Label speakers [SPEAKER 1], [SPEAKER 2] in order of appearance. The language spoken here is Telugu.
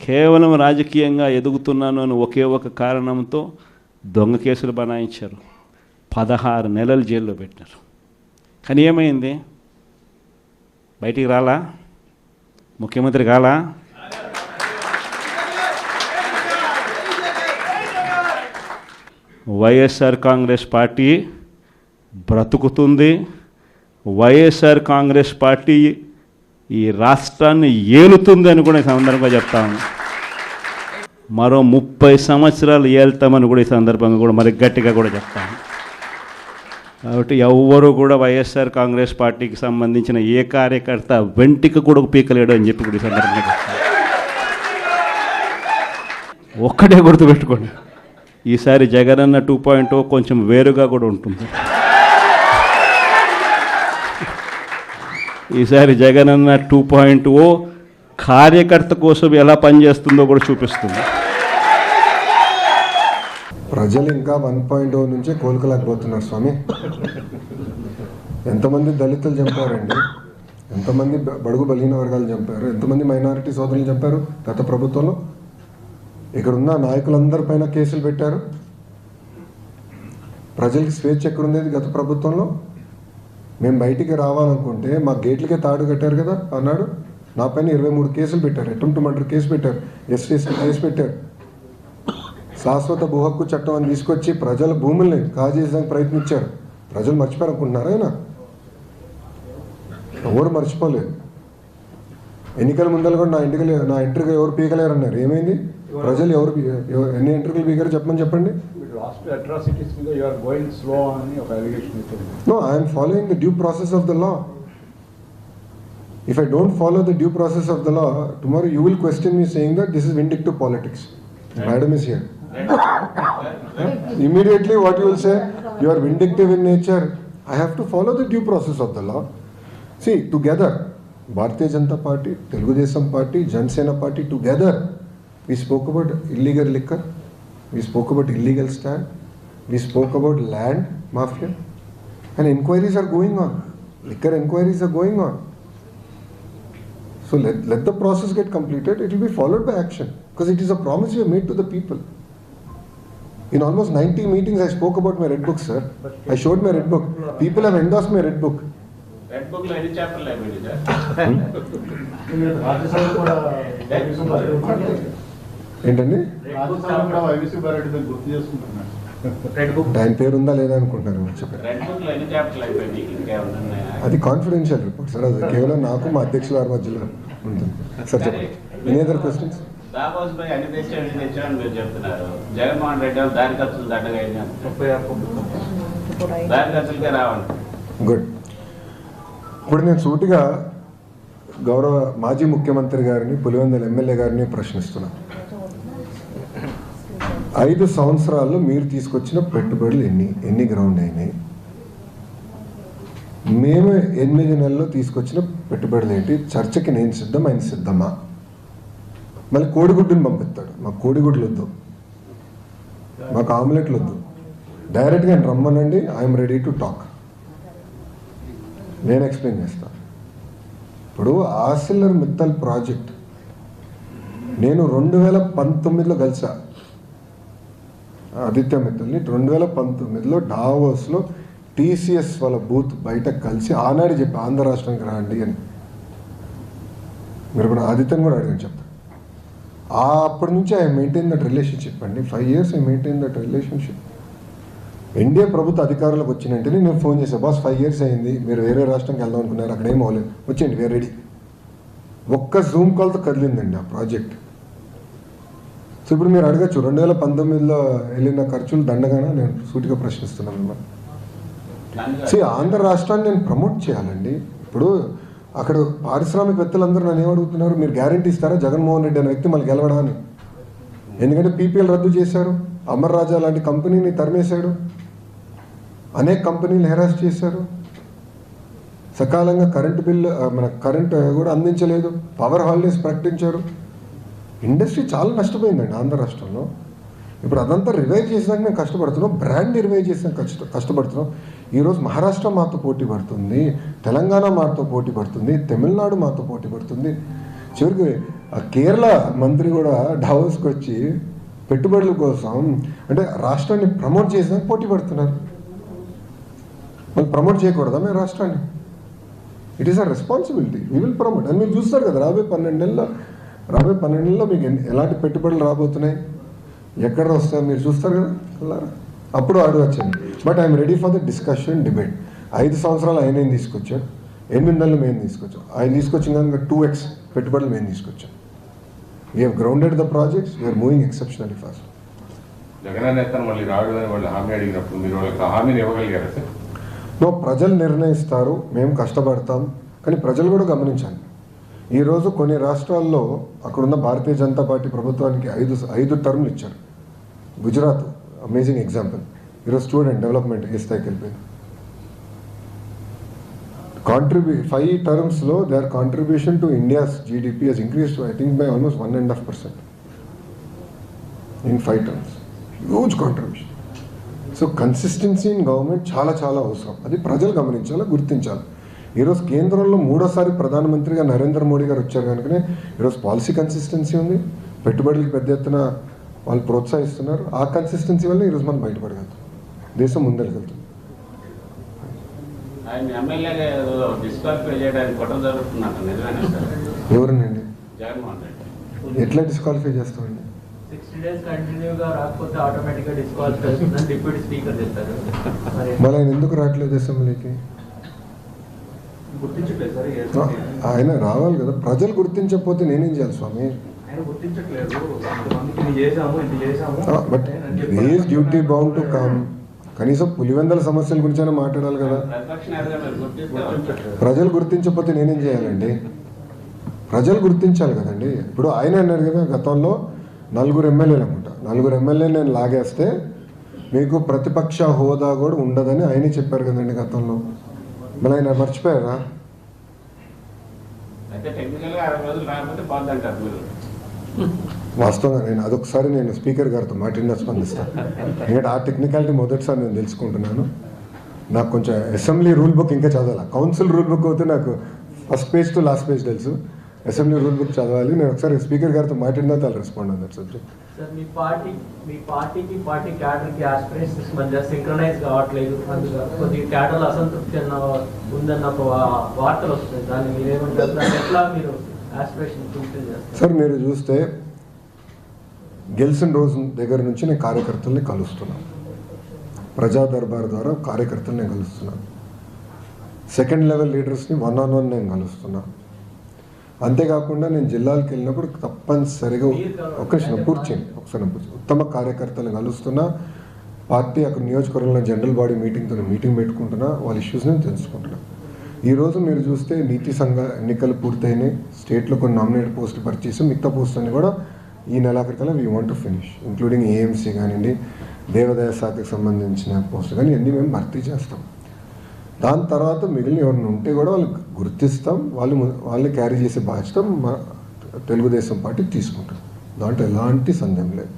[SPEAKER 1] కేవలం రాజకీయంగా ఎదుగుతున్నాను అని ఒకే ఒక కారణంతో దొంగ కేసులు బనాయించారు. 16 నెలలు జైల్లో పెట్టారు. కానీ ఏమైంది? బయటికి రాలా? ముఖ్యమంత్రి కాలా? వైఎస్ఆర్ కాంగ్రెస్ పార్టీ బ్రతుకుతుంది. వైఎస్ఆర్ కాంగ్రెస్ పార్టీ ఈ రాష్ట్రాన్ని ఏలుతుంది అని కూడా ఈ సందర్భంగా చెప్తాము. మరో 30 సంవత్సరాలు ఏళ్తామని కూడా ఈ సందర్భంగా కూడా మరి గట్టిగా కూడా చెప్తాము. కాబట్టి ఎవ్వరూ కూడా వైఎస్ఆర్ కాంగ్రెస్ పార్టీకి సంబంధించిన ఏ కార్యకర్త వెంటికి కూడా పీకలేడు అని చెప్పి కూడా ఈ సందర్భంగా చెప్తాను. ఒక్కటే గుర్తుపెట్టుకోండి, ఈసారి జగనన్న 2.0 కొంచెం వేరుగా కూడా ఉంటుంది. ఈసారి జగనన్న 2.0 కార్యకర్త కోసం ఎలా పనిచేస్తుందో కూడా చూపిస్తుంది.
[SPEAKER 2] ప్రజలు ఇంకా 1.0 నుంచే కోలుకోలేకపోతున్నారు స్వామి. ఎంతమంది దళితులు చంపారండి, ఎంతమంది బడుగు బలహీన వర్గాలు చంపారు, ఎంతమంది మైనారిటీ సోదరులు చంపారు గత ప్రభుత్వంలో. ఇక్కడున్న నాయకులందరిపైన కేసులు పెట్టారు. ప్రజలకి స్వేచ్ఛ ఎక్కడుండేది గత ప్రభుత్వంలో? మేము బయటికి రావాలనుకుంటే మా గేట్లకే తాడు కట్టారు కదా అన్నాడు. నా పైన 23 కేసులు పెట్టారు, అటెంప్ట్ మర్డర్ కేసు పెట్టారు, ఎస్టీ కేసు పెట్టారు. శాశ్వత భూ హక్కు చట్టం అని తీసుకొచ్చి ప్రజల భూముల్ని కాజేయడానికి ప్రయత్నించారు. ప్రజలు మర్చిపోయారనుకుంటున్నారా? ఆయన ఎవరు మర్చిపోలేదు. ఎన్నికల ముందర కూడా నా ఎంట్రీగా ఎవరు పీకలేరన్నారు. ఏమైంది? ప్రజలు ఎన్ని ఎంట్రీలు పీకారు చెప్పండి. No, I am following the due process of the law. If I don't follow the due process of the law, tomorrow you will question me saying that this is vindictive politics. Madam is here. Immediately what you will say, you are vindictive in nature. I have to follow the due process of the law. See, together, Bharatiya Janata Party, Telugu Desam Party, Jansena Party, together, we spoke about illegal liquor, we spoke about illegal stand, we spoke about land mafia, and inquiries are going on. Liquor inquiries are going on. So let the process get completed. It will be followed by action, because it is a promise we have made to the people. In almost 90 meetings I spoke about my red book, sir. I showed my red book. People have endorsed my red book.
[SPEAKER 3] Red book lo any chapter lo ayindi sir?
[SPEAKER 2] ఏంటండి? ఆయన పేరు ఉందా లేదా అనుకుంటున్నారు. అది కాన్ఫిడెన్షియల్ రిపోర్ట్ సార్. అది కేవలం నాకు మా అధ్యక్షుల వారి మధ్యలో ఉంటుంది సార్. చెప్పండి. Any other questions?
[SPEAKER 3] Jaganmohan Reddy దారి ఖర్చులు దండగా దారి ఖర్చులకే రావండి.
[SPEAKER 2] గుడ్. ఇప్పుడు నేను సూటిగా గౌరవ మాజీ ముఖ్యమంత్రి గారిని, పులివెందుల ఎమ్మెల్యే గారిని ప్రశ్నిస్తున్నాను. 5 సంవత్సరాల్లో మీరు తీసుకొచ్చిన పెట్టుబడులు ఎన్ని గ్రౌండ్ అయినాయి? మేము 8 నెలల్లో తీసుకొచ్చిన పెట్టుబడులు ఏంటి? చర్చకి నేను సిద్ధం, ఆయన సిద్ధమా? మళ్ళీ కోడిగుడ్డుని పంపిస్తాడు. మాకు కోడిగుడ్లు వద్దు, మాకు ఆమ్లెట్లు వద్దు, డైరెక్ట్గా ఆయన రమ్మనండి, ఐఎమ్ రెడీ టు టాక్. నేను ఎక్స్ప్లెయిన్ చేస్తాను. ఇప్పుడు ఆర్సిలర్ మిత్తల్ ప్రాజెక్ట్ నేను 2019లో కలిసా ఆదిత్య మిత్తల్ని. 2019లో డావోస్లో టీసీఎస్ వాళ్ళ బూత్ బయట కలిసి ఆనాడు చెప్పి ఆంధ్ర రాష్ట్రానికి రాండి అని. మీరు ఆదిత్యని కూడా అడిగాను చెప్తాను. అప్పటి నుంచి ఐ మెయింటైన్ దట్ రిలేషన్షిప్ అండి. 5 years I maintain that relationship. NDA ప్రభుత్వ అధికారులకు వచ్చిన వెంటనే నేను ఫోన్ చేశాను, బాస్ 5 years అయింది, మీరు వేరే రాష్ట్రంకి వెళ్దాం అనుకున్నారు, అక్కడ ఏం అవ్వలేదు, వచ్చేయండి, వేరే రెడీ. ఒక్క జూమ్ కాల్తో కదిలిందండి ఆ ప్రాజెక్ట్. సో ఇప్పుడు మీరు అడగచ్చు 2019లో వెళ్ళిన ఖర్చులు దండగానే నేను సూటిగా ప్రశ్నిస్తున్నాను మిమ్మల్ని. ఆంధ్ర రాష్ట్రాన్ని నేను ప్రమోట్ చేయాలండి. ఇప్పుడు అక్కడ పారిశ్రామికవేత్తలందరూ నన్ను ఏమడుగుతున్నారు, మీరు గ్యారంటీ ఇస్తారా జగన్మోహన్ రెడ్డి అనే వ్యక్తి మళ్ళీ గెలవడా అని? ఎందుకంటే పీపీఎల్ రద్దు చేశారు, అమర్ రాజా లాంటి కంపెనీని తరిమేశాడు, అనేక కంపెనీలు హెరాస్ చేశారు, సకాలంగా కరెంటు బిల్లు మన కరెంటు కూడా అందించలేదు, పవర్ హాలిడేస్ ప్రకటించారు. ఇండస్ట్రీ చాలా నష్టపోయిందండి ఆంధ్ర రాష్ట్రంలో. ఇప్పుడు అదంతా రివైవ్ చేసేదానికి మేము కష్టపడుతున్నాం, బ్రాండ్ రివైవ్ చేసేదానికి కష్టపడుతున్నాం. ఈరోజు మహారాష్ట్ర మాతో పోటీ పడుతుంది, తెలంగాణ మాతో పోటీ పడుతుంది, తమిళనాడు మాతో పోటీ పడుతుంది, చివరికి ఆ కేరళ మంత్రి కూడా డావోస్కి వచ్చి పెట్టుబడుల కోసం అంటే రాష్ట్రాన్ని ప్రమోట్ చేసేందుకు పోటీ పడుతున్నారు. వాళ్ళు ప్రమోట్ చేయకూడదా మేము రాష్ట్రాన్ని? It is a responsibility, we will promote. అని మీరు చూస్తారు కదా రాబోయే 12 నెలల్లో మీకు ఎలాంటి పెట్టుబడులు రాబోతున్నాయి, ఎక్కడ వస్తాయో మీరు చూస్తారు కదా అల్లారా. అప్పుడు అడగచ్చండి. But I'm ready for the discussion, debate. 5 సంవత్సరాలు ఆయన ఏం తీసుకొచ్చాడు, 8 నెలలు మేము తీసుకొచ్చాం. ఆయన తీసుకొచ్చిన కనుక 2x పెట్టుబడులు మేము తీసుకొచ్చాం. We have grounded the projects, we're moving exceptionally fast.
[SPEAKER 4] Jagan నేతను మళ్ళీ రావడం వాళ్ళు హామీ అడిగినప్పుడు మీరు వాళ్ళకి హామీని ఇవ్వగలిగారా సార్?
[SPEAKER 2] ప్రజలు నిర్ణయిస్తారు, మేము కష్టపడతాం. కానీ ప్రజలు కూడా గమనించాలి, ఈరోజు కొన్ని రాష్ట్రాల్లో అక్కడున్న భారతీయ జనతా పార్టీ ప్రభుత్వానికి 5 టర్మ్లు ఇచ్చారు. Gujarat amazing example. ఈరోజు స్టూడెంట్ డెవలప్మెంట్ ఏ స్థాయికి వెళ్ళిపోయింది. 5 టర్మ్స్లో their contribution to India's GDP has increased I think by almost 1.5% in 5 terms. Huge contribution. So consistency in government చాలా చాలా అవసరం. అది ప్రజలు గమనించాలి, గుర్తించాలి. ఈరోజు కేంద్రంలో 3వ సారి ప్రధానమంత్రిగా నరేంద్ర మోడీ గారు వచ్చారు కనుకనే ఈరోజు పాలసీ కన్సిస్టెన్సీ ఉంది, పెట్టుబడులకు పెద్ద ఎత్తున వాళ్ళు ప్రోత్సహిస్తున్నారు. ఆ కన్సిస్టెన్సీ వల్ల ఈరోజు మనం బయటపడగలుగుతాం, దేశం ముందరికెళ్తాం.
[SPEAKER 3] ఆయన ఎమ్మెల్యేగా డిస్క్వాలిఫై చేయడానికి కుట్ర జరుగుతున్నారు, నిజమేనా సార్?
[SPEAKER 2] ఎవరినండి?
[SPEAKER 3] జగన్మోహన్ రెడ్డి.
[SPEAKER 2] ఎట్లా డిస్క్వాలిఫై చేస్తామండి?
[SPEAKER 5] 60 days కంటిన్యూగా రాకపోతే ఆటోమేటిక్గా డిస్క్వాలిఫై అవుతుందని డిప్యూటీ స్పీకర్ చెప్పారు.
[SPEAKER 2] మళ్ళీ ఆయన ఎందుకు రావట్లేదు అసెంబ్లీకి?
[SPEAKER 5] గుర్తించట్లేదు సార్.
[SPEAKER 2] ఆయన రావాలి కదా. ప్రజలు గుర్తించకపోతే నేనేం చేయాలి స్వామి?
[SPEAKER 5] ఆయన గుర్తించట్లేదు. కొంతమందికి ఇది చేసాము, ఇది చేసాము.
[SPEAKER 2] But is duty bound to come. కనీసం పులివెందల సమస్యల గురించైనా మాట్లాడాలి కదా.
[SPEAKER 3] ప్రతిపక్ష నేతగా మీరు గుర్తిస్తే
[SPEAKER 2] ప్రజలు గుర్తించకపోతే నేనేం చేయాలండి? ప్రజలు గుర్తించాలి కదండి. ఇప్పుడు ఆయన అన్నారు కదా, గతంలో 4 ఎమ్మెల్యేలు అనుకుంటా, 4 ఎమ్మెల్యేలు నేను లాగేస్తే మీకు ప్రతిపక్ష హోదా కూడా ఉండదని ఆయనే చెప్పారు కదండి గతంలో. మళ్ళీ ఆయన మర్చిపోయారా?
[SPEAKER 3] అయితే టెక్నికల్గా 60 రోజులు రాకపోతే బాధ అంటారు మీరు.
[SPEAKER 2] వాస్తవంగా నేను స్పీకర్ గారితో మాట్లాడినా స్పందిస్తాను. ఎందుకంటే ఆ టెక్నికాలిటీ మొదటిసారి నేను తెలుసుకుంటున్నాను. నాకు కొంచెం అసెంబ్లీ రూల్ బుక్ ఇంకా చదవాలి. కౌన్సిల్ రూల్ బుక్ అయితే నాకు first page to last page తెలుసు. అసెంబ్లీ రూల్ బుక్ చదవాలి. నేను ఒకసారి స్పీకర్ గారితో మాట్లాడినా వాళ్ళు రెస్పాండ్ అన్నారు సబ్జెక్ట్.
[SPEAKER 5] సార్ మీ పార్టీకి పార్టీ క్యాడర్కి ఆస్పిరేషన్స్ మధ్య సింక్రనైజ్ కావట్లేదు, అందులో కొద్దిగా క్యాడర్లో అసంతృప్తి ఉందన్న ఒక వార్తలు వస్తుంది. దాన్ని మీరేమంటారు? దాన్ని ఎట్లా మీరు ఆస్పిరేషన్ ఫుల్ఫిల్ చేస్తారు?
[SPEAKER 2] సార్ మీరు చూస్తే గెలిచిన రోజు దగ్గర నుంచి నేను కార్యకర్తల్ని కలుస్తున్నాను. ప్రజా దర్బార్ ద్వారా కార్యకర్తలు నేను కలుస్తున్నాను. సెకండ్ లెవెల్ లీడర్స్ని 1-on-1 నేను కలుస్తున్నాను. అంతేకాకుండా నేను జిల్లాలకు వెళ్ళినప్పుడు తప్పనిసరిగా ఒకసారి ఉత్తమ కార్యకర్తలను కలుస్తున్నా. పార్టీ అక్కడ నియోజకవర్గంలో జనరల్ బాడీ మీటింగ్ పెట్టుకుంటున్నా. వాళ్ళ ఇష్యూస్ నేను తెలుసుకుంటున్నా. ఈరోజు మీరు చూస్తే నీతి సంఘ ఎన్నికలు పూర్తయినాయి. స్టేట్లో కొన్ని నామినేట్ పోస్టులు పరిచేసి మిగతా పోస్టులన్నీ కూడా ఈ నెలాఖరికల్లా we want to finish, including AMC కానివ్వండి, దేవాదాయ శాఖకు సంబంధించిన పోస్టులు కానీ అన్నీ మేము భర్తీ చేస్తాం. దాని తర్వాత మిగిలిన ఎవరిని ఉంటే కూడా వాళ్ళకి గుర్తిస్తాం. వాళ్ళని క్యారీ చేసే బాధ్యత మా తెలుగుదేశం పార్టీ తీసుకుంటాం. దాంట్లో ఎలాంటి సందేహం లేదు.